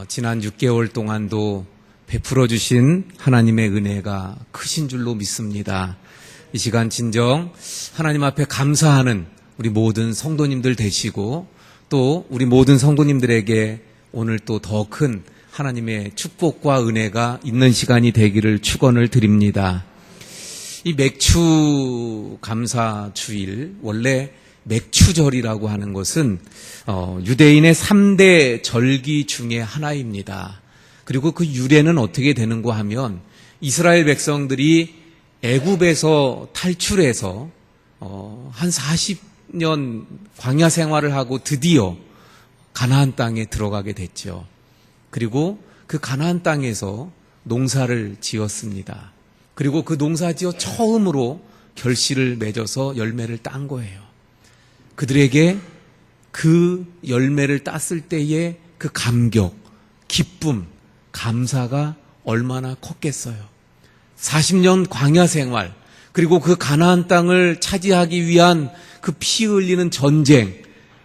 지난 6개월 동안도 베풀어 주신 하나님의 은혜가 크신 줄로 믿습니다. 이 시간 진정 하나님 앞에 감사하는 우리 모든 성도님들 되시고 또 우리 모든 성도님들에게 오늘 또 더 큰 하나님의 축복과 은혜가 있는 시간이 되기를 축원을 드립니다. 이 맥추 감사 주일, 원래 맥추절이라고 하는 것은 유대인의 3대 절기 중에 하나입니다. 그리고 그 유래는 어떻게 되는가 하면 이스라엘 백성들이 애굽에서 탈출해서 한 40년 광야 생활을 하고 드디어 가나안 땅에 들어가게 됐죠. 그리고 그 가나안 땅에서 농사를 지었습니다. 그리고 그 농사지어 처음으로 결실을 맺어서 열매를 딴 거예요. 그들에게 그 열매를 땄을 때의 그 감격, 기쁨, 감사가 얼마나 컸겠어요. 40년 광야 생활, 그리고 그 가나안 땅을 차지하기 위한 그 피 흘리는 전쟁,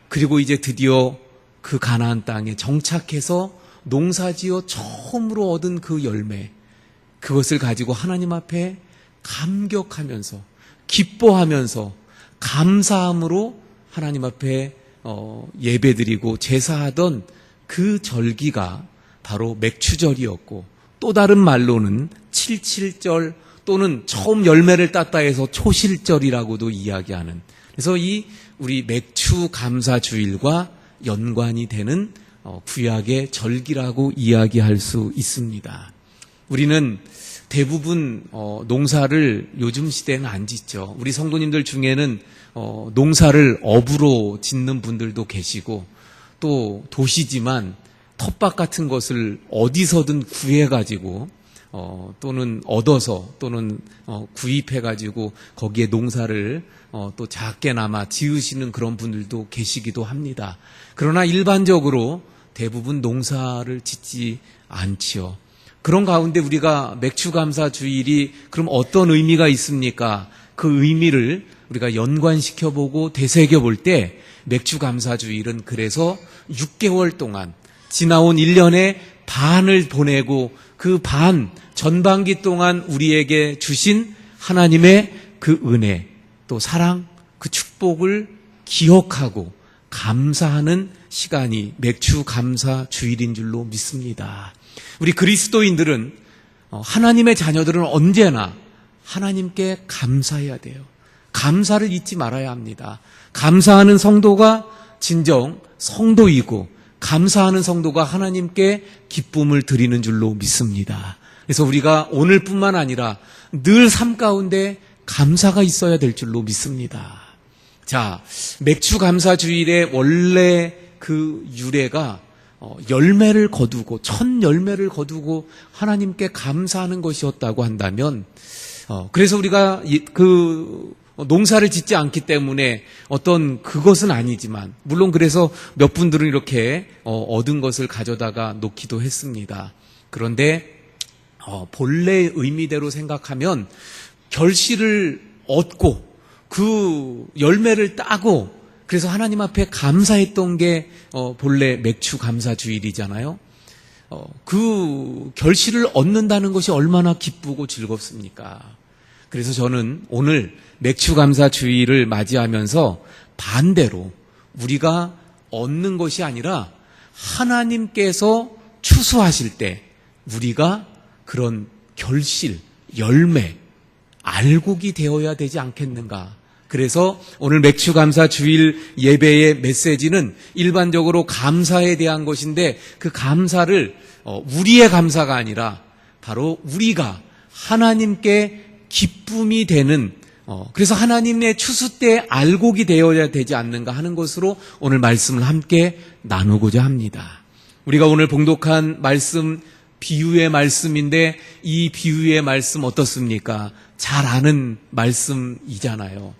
그리고 이제 드디어 그 가나안 땅에 정착해서 농사지어 처음으로 얻은 그 열매, 그것을 가지고 하나님 앞에 감격하면서 기뻐하면서 감사함으로 하나님 앞에 예배드리고 제사하던 그 절기가 바로 맥추절이었고, 또 다른 말로는 칠칠절 또는 처음 열매를 땄다 해서 초실절이라고도 이야기하는, 그래서 이 우리 맥추 감사 주일과 연관이 되는 구약의 절기라고 이야기할 수 있습니다. 우리는 대부분 농사를 요즘 시대에는 안 짓죠. 우리 성도님들 중에는 농사를 업으로 짓는 분들도 계시고, 또 도시지만 텃밭 같은 것을 어디서든 구해가지고 또는 얻어서 또는 구입해가지고 거기에 농사를 또 작게나마 지으시는 그런 분들도 계시기도 합니다. 그러나 일반적으로 대부분 농사를 짓지 않지요. 그런 가운데 우리가 맥추감사 주일이 그럼 어떤 의미가 있습니까? 그 의미를 우리가 연관시켜보고 되새겨볼 때 맥추감사 주일은 그래서 6개월 동안 지나온 1년의 반을 보내고 그 반 전반기 동안 우리에게 주신 하나님의 그 은혜, 또 사랑, 그 축복을 기억하고 감사하는 시간이 맥추감사 주일인 줄로 믿습니다. 우리 그리스도인들은, 하나님의 자녀들은 언제나 하나님께 감사해야 돼요. 감사를 잊지 말아야 합니다. 감사하는 성도가 진정 성도이고, 감사하는 성도가 하나님께 기쁨을 드리는 줄로 믿습니다. 그래서 우리가 오늘뿐만 아니라 늘 삶 가운데 감사가 있어야 될 줄로 믿습니다. 자, 맥추감사 주일의 원래 그 유래가 열매를 거두고, 첫 열매를 거두고 하나님께 감사하는 것이었다고 한다면, 그래서 우리가 그 농사를 짓지 않기 때문에 어떤 그것은 아니지만, 물론 그래서 몇 분들은 이렇게 얻은 것을 가져다가 놓기도 했습니다. 그런데 본래의 의미대로 생각하면 결실을 얻고 그 열매를 따고 그래서 하나님 앞에 감사했던 게 본래 맥추감사 주일이잖아요. 그 결실을 얻는다는 것이 얼마나 기쁘고 즐겁습니까? 그래서 저는 오늘 맥추감사 주일을 맞이하면서 반대로 우리가 얻는 것이 아니라 하나님께서 추수하실 때 우리가 그런 결실, 열매, 알곡이 되어야 되지 않겠는가. 그래서 오늘 맥추감사 주일 예배의 메시지는 일반적으로 감사에 대한 것인데, 그 감사를 우리의 감사가 아니라 바로 우리가 하나님께 기쁨이 되는, 그래서 하나님의 추수 때 알곡이 되어야 되지 않는가 하는 것으로 오늘 말씀을 함께 나누고자 합니다. 우리가 오늘 봉독한 말씀 비유의 말씀인데, 이 비유의 말씀 어떻습니까? 잘 아는 말씀이잖아요.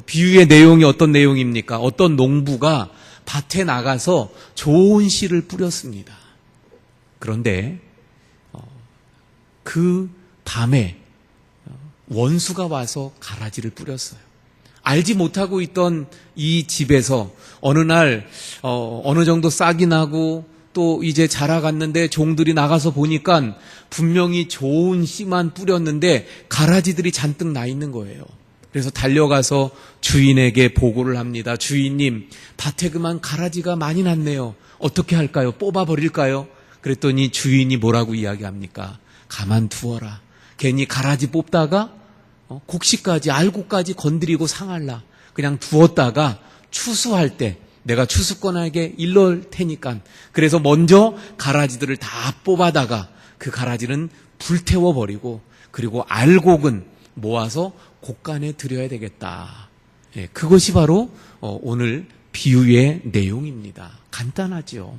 비유의 내용이 어떤 내용입니까? 어떤 농부가 밭에 나가서 좋은 씨를 뿌렸습니다. 그런데 그 밤에 원수가 와서 가라지를 뿌렸어요. 알지 못하고 있던 이 집에서 어느 날 어느 정도 싹이 나고 또 이제 자라갔는데 종들이 나가서 보니까 분명히 좋은 씨만 뿌렸는데 가라지들이 잔뜩 나 있는 거예요. 그래서 달려가서 주인에게 보고를 합니다. 주인님, 밭에 그만 가라지가 많이 났네요. 어떻게 할까요? 뽑아버릴까요? 그랬더니 주인이 뭐라고 이야기합니까? 가만두어라. 괜히 가라지 뽑다가 곡식까지 알곡까지 건드리고 상할라. 그냥 두었다가 추수할 때 내가 추수꾼에게 일러올 테니까, 그래서 먼저 가라지들을 다 뽑아다가 그 가라지는 불태워버리고, 그리고 알곡은 모아서 곡간에 들여야 되겠다. 예, 그것이 바로 오늘 비유의 내용입니다. 간단하죠.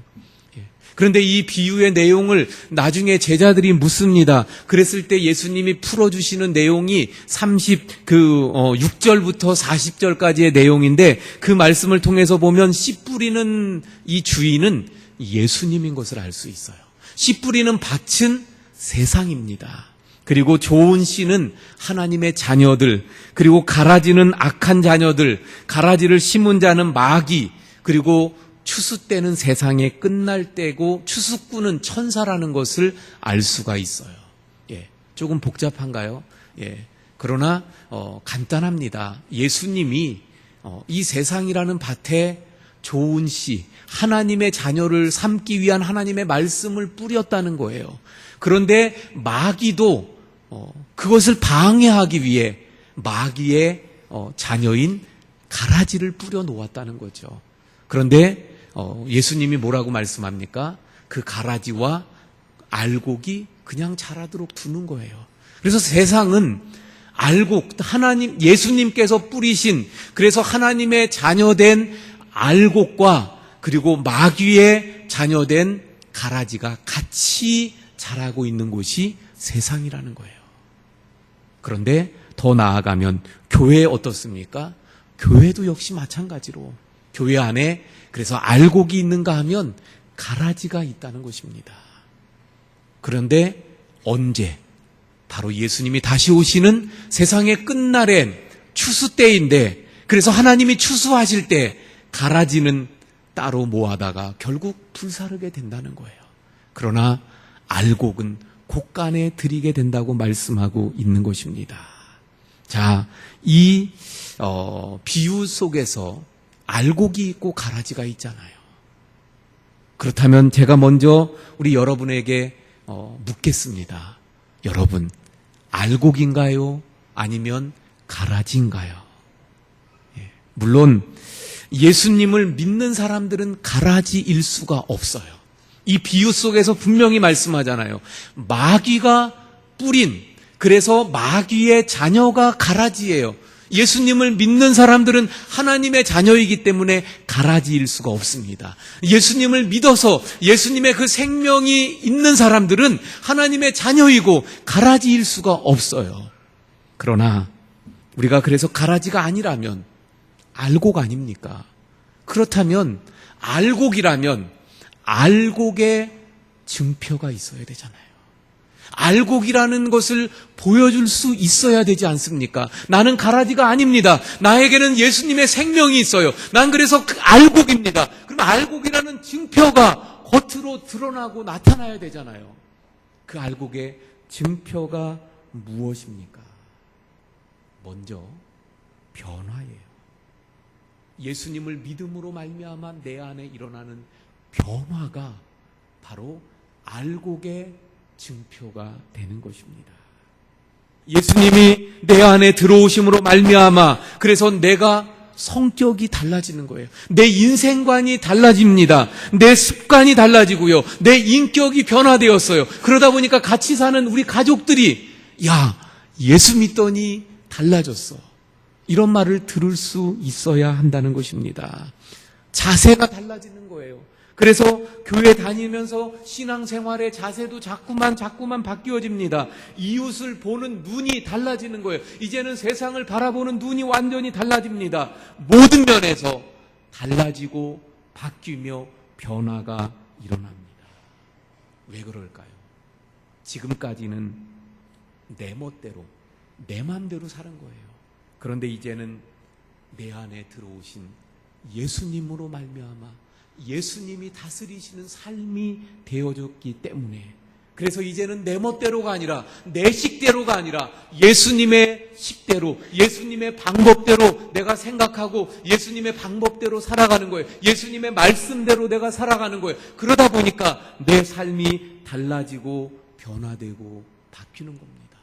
예. 그런데 이 비유의 내용을 나중에 제자들이 묻습니다. 그랬을 때 예수님이 풀어주시는 내용이 6절부터 40절까지의 내용인데, 그 말씀을 통해서 보면 씨 뿌리는 이 주인은 예수님인 것을 알 수 있어요. 씨 뿌리는 밭은 세상입니다. 그리고 좋은 씨는 하나님의 자녀들, 그리고 가라지는 악한 자녀들, 가라지를 심은 자는 마귀, 그리고 추수 때는 세상의 끝날 때고 추수꾼은 천사라는 것을 알 수가 있어요. 예, 조금 복잡한가요? 예, 그러나 간단합니다. 예수님이 이 세상이라는 밭에 좋은 씨, 하나님의 자녀를 삼기 위한 하나님의 말씀을 뿌렸다는 거예요. 그런데 마귀도 그것을 방해하기 위해 마귀의 자녀인 가라지를 뿌려 놓았다는 거죠. 그런데 예수님이 뭐라고 말씀합니까? 그 가라지와 알곡이 그냥 자라도록 두는 거예요. 그래서 세상은 알곡, 하나님, 예수님께서 뿌리신, 그래서 하나님의 자녀된 알곡과 그리고 마귀의 자녀된 가라지가 같이 자라고 있는 곳이 세상이라는 거예요. 그런데 더 나아가면 교회 어떻습니까? 교회도 역시 마찬가지로 교회 안에 그래서 알곡이 있는가 하면 가라지가 있다는 것입니다. 그런데 언제? 바로 예수님이 다시 오시는 세상의 끝날엔 추수 때인데, 그래서 하나님이 추수하실 때 가라지는 따로 모아다가 결국 불사르게 된다는 거예요. 그러나 알곡은 곡간에 들이게 된다고 말씀하고 있는 것입니다. 자, 이 비유 속에서 알곡이 있고 가라지가 있잖아요. 그렇다면 제가 먼저 우리 여러분에게 묻겠습니다. 여러분, 알곡인가요? 아니면 가라지인가요? 예, 물론 예수님을 믿는 사람들은 가라지일 수가 없어요. 이 비유 속에서 분명히 말씀하잖아요. 마귀가 뿌린, 그래서 마귀의 자녀가 가라지예요. 예수님을 믿는 사람들은 하나님의 자녀이기 때문에 가라지일 수가 없습니다. 예수님을 믿어서 예수님의 그 생명이 있는 사람들은 하나님의 자녀이고 가라지일 수가 없어요. 그러나 우리가 그래서 가라지가 아니라면 알곡 아닙니까? 그렇다면 알곡이라면 알곡의 증표가 있어야 되잖아요. 알곡이라는 것을 보여줄 수 있어야 되지 않습니까? 나는 가라지가 아닙니다. 나에게는 예수님의 생명이 있어요. 난 그래서 알곡입니다. 그럼 알곡이라는 증표가 겉으로 드러나고 나타나야 되잖아요. 그 알곡의 증표가 무엇입니까? 먼저 변화예요. 예수님을 믿음으로 말미암아 내 안에 일어나는 변화가 바로 알곡의 증표가 되는 것입니다. 예수님이 내 안에 들어오심으로 말미암아 그래서 내가 성격이 달라지는 거예요. 내 인생관이 달라집니다. 내 습관이 달라지고요. 내 인격이 변화되었어요. 그러다 보니까 같이 사는 우리 가족들이 야, 예수 믿더니 달라졌어. 이런 말을 들을 수 있어야 한다는 것입니다. 자세가 달라지는 거예요. 그래서 교회 다니면서 신앙생활의 자세도 자꾸만 바뀌어집니다. 이웃을 보는 눈이 달라지는 거예요. 이제는 세상을 바라보는 눈이 완전히 달라집니다. 모든 면에서 달라지고 바뀌며 변화가 일어납니다. 왜 그럴까요? 지금까지는 내 멋대로, 내 마음대로 사는 거예요. 그런데 이제는 내 안에 들어오신 예수님으로 말미암아 예수님이 다스리시는 삶이 되어졌기 때문에, 그래서 이제는 내 멋대로가 아니라, 내 식대로가 아니라 예수님의 식대로, 예수님의 방법대로 내가 생각하고 예수님의 방법대로 살아가는 거예요. 예수님의 말씀대로 내가 살아가는 거예요. 그러다 보니까 내 삶이 달라지고 변화되고 바뀌는 겁니다.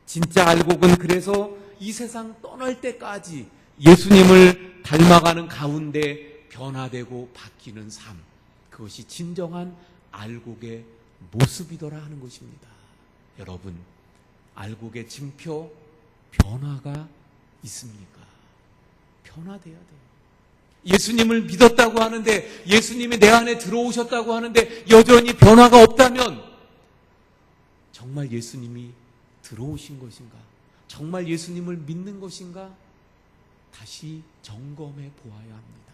진짜 알곡은 그래서 이 세상 떠날 때까지 예수님을 닮아가는 가운데 변화되고 바뀌는 삶, 그것이 진정한 알곡의 모습이더라 하는 것입니다. 여러분, 알곡의 징표, 변화가 있습니까? 변화돼야 돼요. 예수님을 믿었다고 하는데, 예수님이 내 안에 들어오셨다고 하는데 여전히 변화가 없다면 정말 예수님이 들어오신 것인가? 정말 예수님을 믿는 것인가? 다시 점검해 보아야 합니다.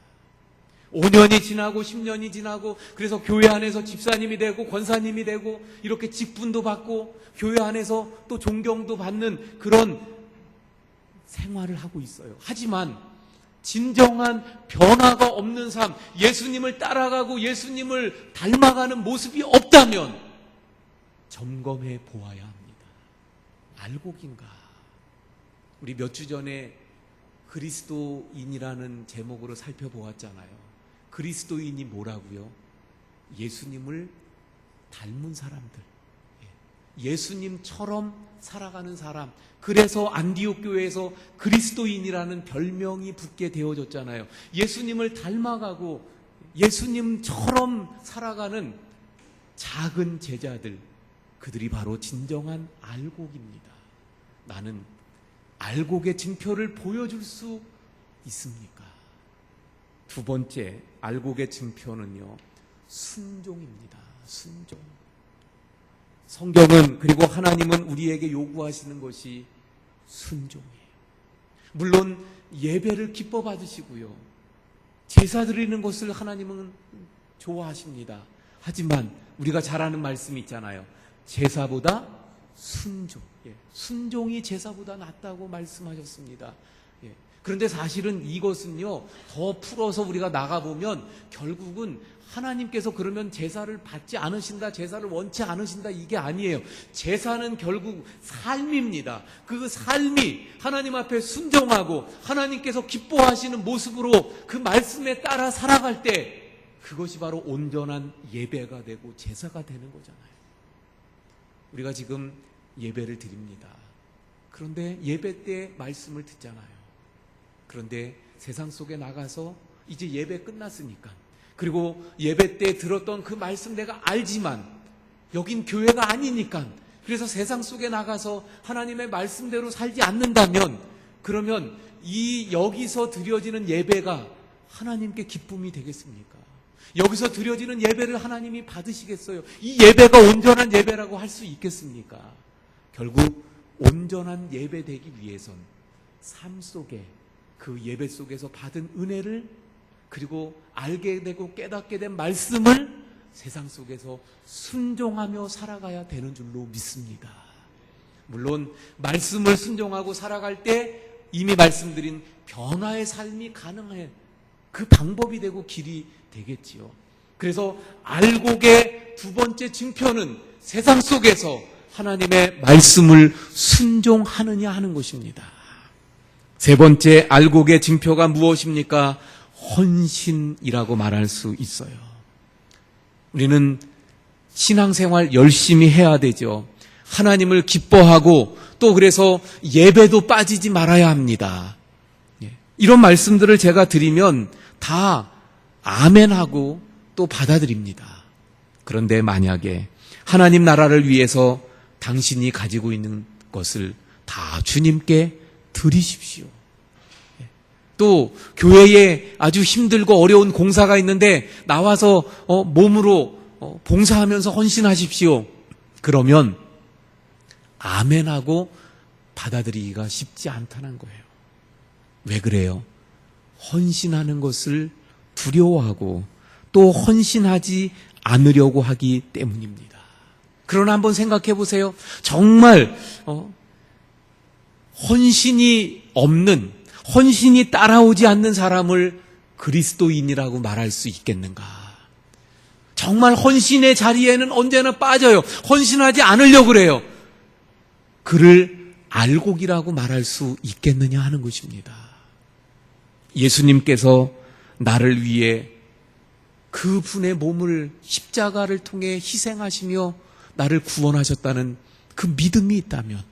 5년이 지나고 10년이 지나고, 그래서 교회 안에서 집사님이 되고 권사님이 되고 이렇게 직분도 받고 교회 안에서 또 존경도 받는 그런 생활을 하고 있어요. 하지만 진정한 변화가 없는 삶, 예수님을 따라가고 예수님을 닮아가는 모습이 없다면 점검해 보아야 합니다. 알곡인가? 우리 몇 주 전에 그리스도인이라는 제목으로 살펴보았잖아요. 그리스도인이 뭐라고요? 예수님을 닮은 사람들, 예수님처럼 살아가는 사람. 그래서 안디옥 교회에서 그리스도인이라는 별명이 붙게 되어졌잖아요. 예수님을 닮아가고 예수님처럼 살아가는 작은 제자들, 그들이 바로 진정한 알곡입니다. 나는 알곡의 징표를 보여줄 수 있습니까? 두 번째 알곡의 징표는요, 순종입니다. 순종. 성경은, 그리고 하나님은 우리에게 요구하시는 것이 순종이에요. 물론 예배를 기뻐 받으시고요, 제사 드리는 것을 하나님은 좋아하십니다. 하지만 우리가 잘 아는 말씀이 있잖아요. 제사보다 순종. 순종이 제사보다 낫다고 말씀하셨습니다. 그런데 사실은 이것은요, 더 풀어서 우리가 나가보면 결국은 하나님께서 그러면 제사를 받지 않으신다, 제사를 원치 않으신다, 이게 아니에요. 제사는 결국 삶입니다. 그 삶이 하나님 앞에 순종하고 하나님께서 기뻐하시는 모습으로 그 말씀에 따라 살아갈 때 그것이 바로 온전한 예배가 되고 제사가 되는 거잖아요. 우리가 지금 예배를 드립니다. 그런데 예배 때 말씀을 듣잖아요. 그런데 세상 속에 나가서 이제 예배 끝났으니까, 그리고 예배 때 들었던 그 말씀 내가 알지만 여긴 교회가 아니니까, 그래서 세상 속에 나가서 하나님의 말씀대로 살지 않는다면, 그러면 이 여기서 드려지는 예배가 하나님께 기쁨이 되겠습니까? 여기서 드려지는 예배를 하나님이 받으시겠어요? 이 예배가 온전한 예배라고 할 수 있겠습니까? 결국 온전한 예배 되기 위해선 삶 속에, 그 예배 속에서 받은 은혜를, 그리고 알게 되고 깨닫게 된 말씀을 세상 속에서 순종하며 살아가야 되는 줄로 믿습니다. 물론 말씀을 순종하고 살아갈 때 이미 말씀드린 변화의 삶이 가능해, 그 방법이 되고 길이 되겠지요. 그래서 알곡의 두 번째 징표는 세상 속에서 하나님의 말씀을 순종하느냐 하는 것입니다. 세 번째 알곡의 징표가 무엇입니까? 헌신이라고 말할 수 있어요. 우리는 신앙생활 열심히 해야 되죠. 하나님을 기뻐하고 또 그래서 예배도 빠지지 말아야 합니다. 이런 말씀들을 제가 드리면 다 아멘하고 또 받아들입니다. 그런데 만약에 하나님 나라를 위해서 당신이 가지고 있는 것을 다 주님께 드리십시오. 또 교회에 아주 힘들고 어려운 공사가 있는데 나와서 몸으로 봉사하면서 헌신하십시오. 그러면 아멘하고 받아들이기가 쉽지 않다는 거예요. 왜 그래요? 헌신하는 것을 두려워하고 또 헌신하지 않으려고 하기 때문입니다. 그러나 한번 생각해 보세요. 정말 헌신이 없는, 헌신이 따라오지 않는 사람을 그리스도인이라고 말할 수 있겠는가? 정말 헌신의 자리에는 언제나 빠져요. 헌신하지 않으려고 그래요. 그를 알곡이라고 말할 수 있겠느냐 하는 것입니다. 예수님께서 나를 위해 그분의 몸을 십자가를 통해 희생하시며 나를 구원하셨다는 그 믿음이 있다면,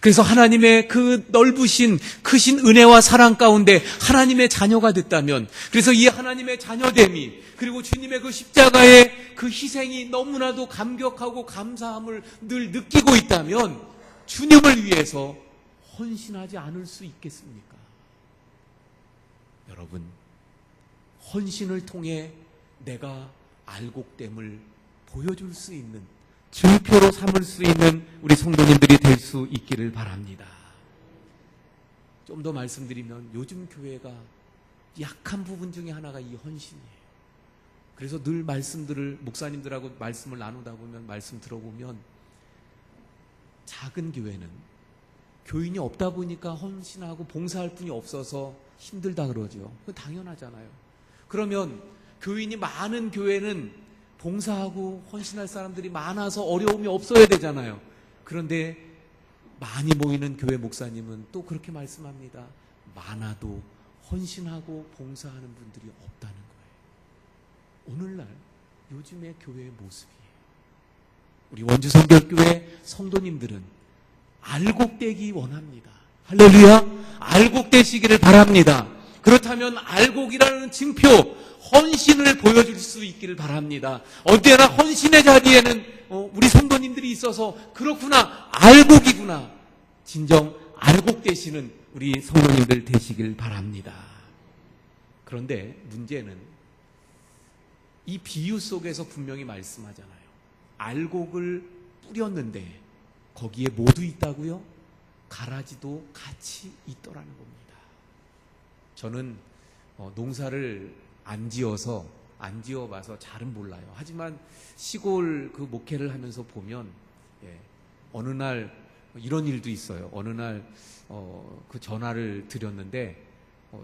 그래서 하나님의 그 넓으신 크신 은혜와 사랑 가운데 하나님의 자녀가 됐다면, 그래서 이 하나님의 자녀됨이, 그리고 주님의 그 십자가의 그 희생이 너무나도 감격하고 감사함을 늘 느끼고 있다면 주님을 위해서 헌신하지 않을 수 있겠습니까? 여러분, 헌신을 통해 내가 알곡됨을 보여줄 수 있는, 증표로 삼을 수 있는 우리 성도님들이 될 수 있기를 바랍니다. 좀 더 말씀드리면 요즘 교회가 약한 부분 중에 하나가 이 헌신이에요. 그래서 늘 말씀들을, 목사님들하고 말씀을 나누다 보면, 말씀 들어보면, 작은 교회는 교인이 없다 보니까 헌신하고 봉사할 분이 없어서 힘들다 그러죠. 그건 당연하잖아요. 그러면 교인이 많은 교회는 봉사하고 헌신할 사람들이 많아서 어려움이 없어야 되잖아요. 그런데 많이 모이는 교회 목사님은 또 그렇게 말씀합니다. 많아도 헌신하고 봉사하는 분들이 없다는 거예요. 오늘날 요즘의 교회의 모습이에요. 우리 원주성결교회 성도님들은 알곡되기 원합니다. 할렐루야! 알곡되시기를 바랍니다. 그렇다면 알곡이라는 증표, 헌신을 보여줄 수 있기를 바랍니다. 언제나 헌신의 자리에는 우리 성도님들이 있어서, 그렇구나, 알곡이구나, 진정 알곡 되시는 우리 성도님들 되시길 바랍니다. 그런데 문제는 이 비유 속에서 분명히 말씀하잖아요. 알곡을 뿌렸는데 거기에 모두 있다고요? 가라지도 같이 있더라는 겁니다. 저는 농사를 안 지어봐서 잘은 몰라요. 하지만 시골 그 목회를 하면서 보면, 어느 날 이런 일도 있어요. 어느 날 그 전화를 드렸는데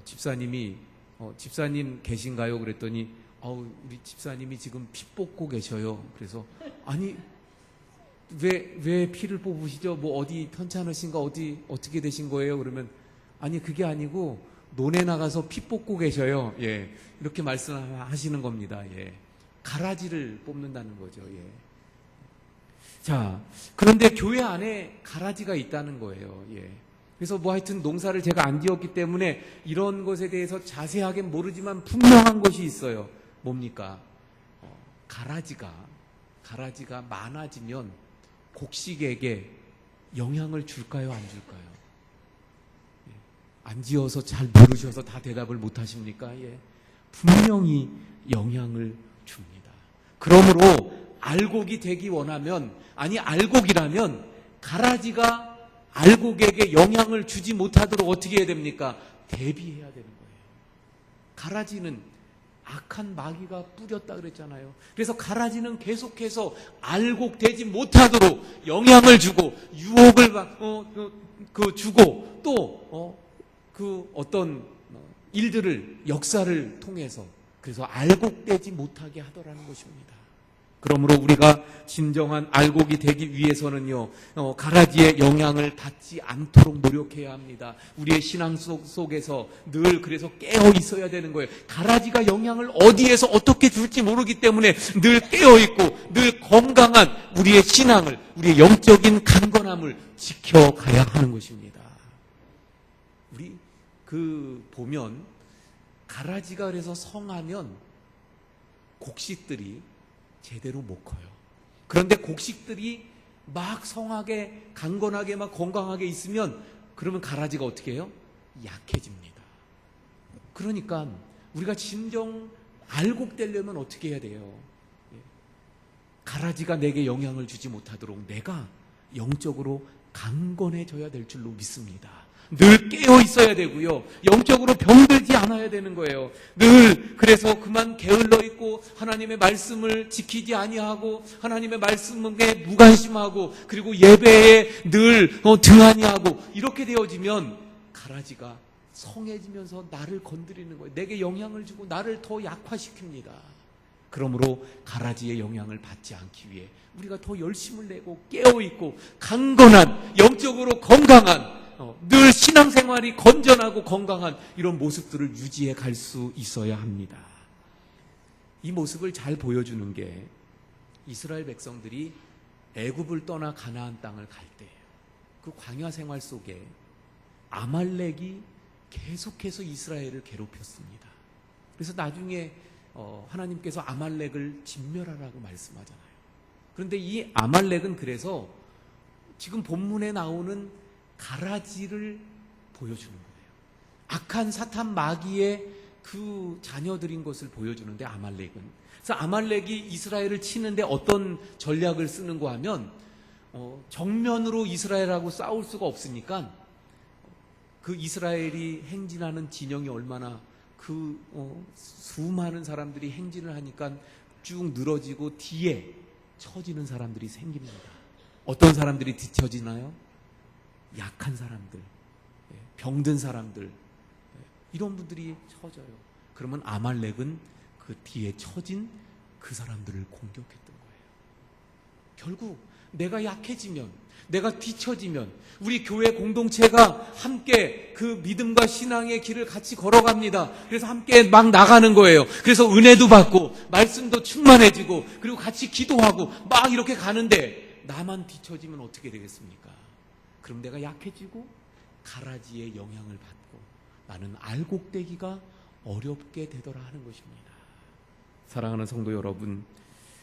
집사님이 집사님 계신가요? 그랬더니 우리 집사님이 지금 피 뽑고 계셔요. 그래서 아니 왜 피를 뽑으시죠? 뭐 어디 편찮으신가? 어떻게 되신 거예요? 그러면 아니 그게 아니고 논에 나가서 피 뽑고 계셔요. 예, 이렇게 말씀하시는 겁니다. 예, 가라지를 뽑는다는 거죠. 예. 자, 그런데 교회 안에 가라지가 있다는 거예요. 예. 그래서 뭐 하여튼 농사를 제가 안 지었기 때문에 이런 것에 대해서 자세하게 모르지만 분명한 것이 있어요. 뭡니까? 가라지가 많아지면 곡식에게 영향을 줄까요? 안 줄까요? 예. 안 지어서 잘 모르셔서 다 대답을 못 하십니까? 예. 분명히 영향을 줍니다. 그러므로 알곡이 되기 원하면, 아니 알곡이라면 가라지가 알곡에게 영향을 주지 못하도록 어떻게 해야 됩니까? 대비해야 되는 거예요. 가라지는 악한 마귀가 뿌렸다 그랬잖아요. 그래서 가라지는 계속해서 알곡되지 못하도록 영향을 주고 유혹을 주고 또 그 어떤 일들을, 역사를 통해서, 그래서 알곡되지 못하게 하더라는 것입니다. 그러므로 우리가 진정한 알곡이 되기 위해서는요, 가라지의 영향을 받지 않도록 노력해야 합니다. 우리의 신앙 속에서 늘 그래서 깨어 있어야 되는 거예요. 가라지가 영향을 어디에서 어떻게 줄지 모르기 때문에 늘 깨어 있고, 늘 건강한 우리의 신앙을, 우리의 영적인 강건함을 지켜가야 하는 것입니다. 우리 보면 가라지가 그래서 성하면 곡식들이 제대로 못 커요. 그런데 곡식들이 막 성하게, 강건하게, 막 건강하게 있으면, 그러면 가라지가 어떻게 해요? 약해집니다. 그러니까 우리가 진정 알곡되려면 어떻게 해야 돼요? 가라지가 내게 영향을 주지 못하도록 내가 영적으로 강건해져야 될 줄로 믿습니다. 늘 깨어 있어야 되고요. 영적으로 병들지 않아야 되는 거예요. 늘 그래서 그만 게을러 있고 하나님의 말씀을 지키지 아니하고 하나님의 말씀에 무관심하고 그리고 예배에 늘 등한히 하고 이렇게 되어지면 가라지가 성해지면서 나를 건드리는 거예요. 내게 영향을 주고 나를 더 약화시킵니다. 그러므로 가라지의 영향을 받지 않기 위해 우리가 더 열심을 내고 깨어있고 강건한, 영적으로 건강한, 늘 신앙생활이 건전하고 건강한 이런 모습들을 유지해 갈 수 있어야 합니다. 이 모습을 잘 보여주는 게 이스라엘 백성들이 애굽을 떠나 가나안 땅을 갈 때예요. 그 광야 생활 속에 아말렉이 계속해서 이스라엘을 괴롭혔습니다. 그래서 나중에 하나님께서 아말렉을 진멸하라고 말씀하잖아요. 그런데 이 아말렉은 그래서 지금 본문에 나오는 가라지를 보여주는 거예요. 악한 사탄 마귀의 그 자녀들인 것을 보여주는데 아말렉은. 그래서 아말렉이 이스라엘을 치는데 어떤 전략을 쓰는가 하면 정면으로 이스라엘하고 싸울 수가 없으니까 그 이스라엘이 행진하는 진영이 얼마나 수많은 사람들이 행진을 하니까 쭉 늘어지고 뒤에 처지는 사람들이 생깁니다. 어떤 사람들이 뒤처지나요? 약한 사람들, 병든 사람들, 이런 분들이 처져요. 그러면 아말렉은 그 뒤에 처진 그 사람들을 공격했던 거예요. 결국 내가 약해지면, 내가 뒤처지면 우리 교회 공동체가 함께 그 믿음과 신앙의 길을 같이 걸어갑니다. 그래서 함께 막 나가는 거예요. 그래서 은혜도 받고 말씀도 충만해지고 그리고 같이 기도하고 막 이렇게 가는데 나만 뒤처지면 어떻게 되겠습니까? 그럼 내가 약해지고 가라지의 영향을 받고 나는 알곡되기가 어렵게 되더라 하는 것입니다. 사랑하는 성도 여러분,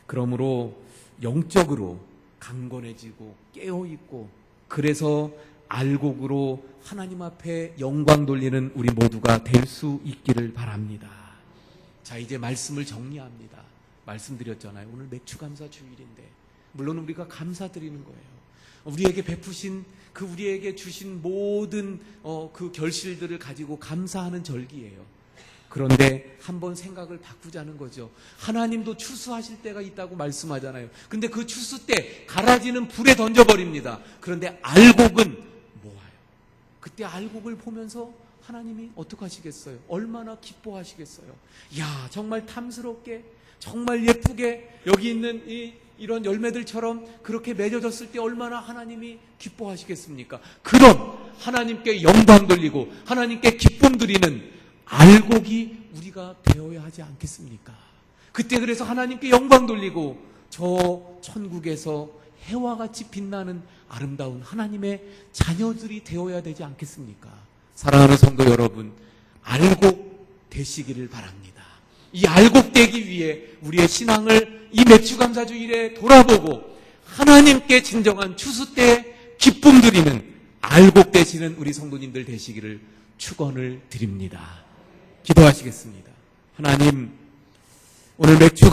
그러므로 영적으로 강건해지고 깨어있고 그래서 알곡으로 하나님 앞에 영광 돌리는 우리 모두가 될 수 있기를 바랍니다. 자, 이제 말씀을 정리합니다. 말씀드렸잖아요. 오늘 맥주감사 주일인데 물론 우리가 감사드리는 거예요. 우리에게 베푸신 우리에게 주신 모든 그 결실들을 가지고 감사하는 절기예요. 그런데 한번 생각을 바꾸자는 거죠. 하나님도 추수하실 때가 있다고 말씀하잖아요. 근데 그 추수 때 가라지는 불에 던져버립니다. 그런데 알곡은 모아요. 그때 알곡을 보면서 하나님이 어떻게 하시겠어요? 얼마나 기뻐하시겠어요? 야, 정말 탐스럽게, 정말 예쁘게 여기 있는 이런 열매들처럼 그렇게 맺어졌을 때 얼마나 하나님이 기뻐하시겠습니까? 그런 하나님께 영광 돌리고 하나님께 기쁨 드리는 알곡이 우리가 되어야 하지 않겠습니까? 그때 그래서 하나님께 영광 돌리고 저 천국에서 해와 같이 빛나는 아름다운 하나님의 자녀들이 되어야 되지 않겠습니까? 사랑하는 성도 여러분, 알곡 되시기를 바랍니다. 이 알곡 되기 위해 우리의 신앙을 이 맥주감사주일에 돌아보고 하나님께 진정한 추수 때 기쁨 드리는 알곡 되시는 우리 성도님들 되시기를 축원을 드립니다. 기도하시겠습니다. 하나님, 오늘 맥주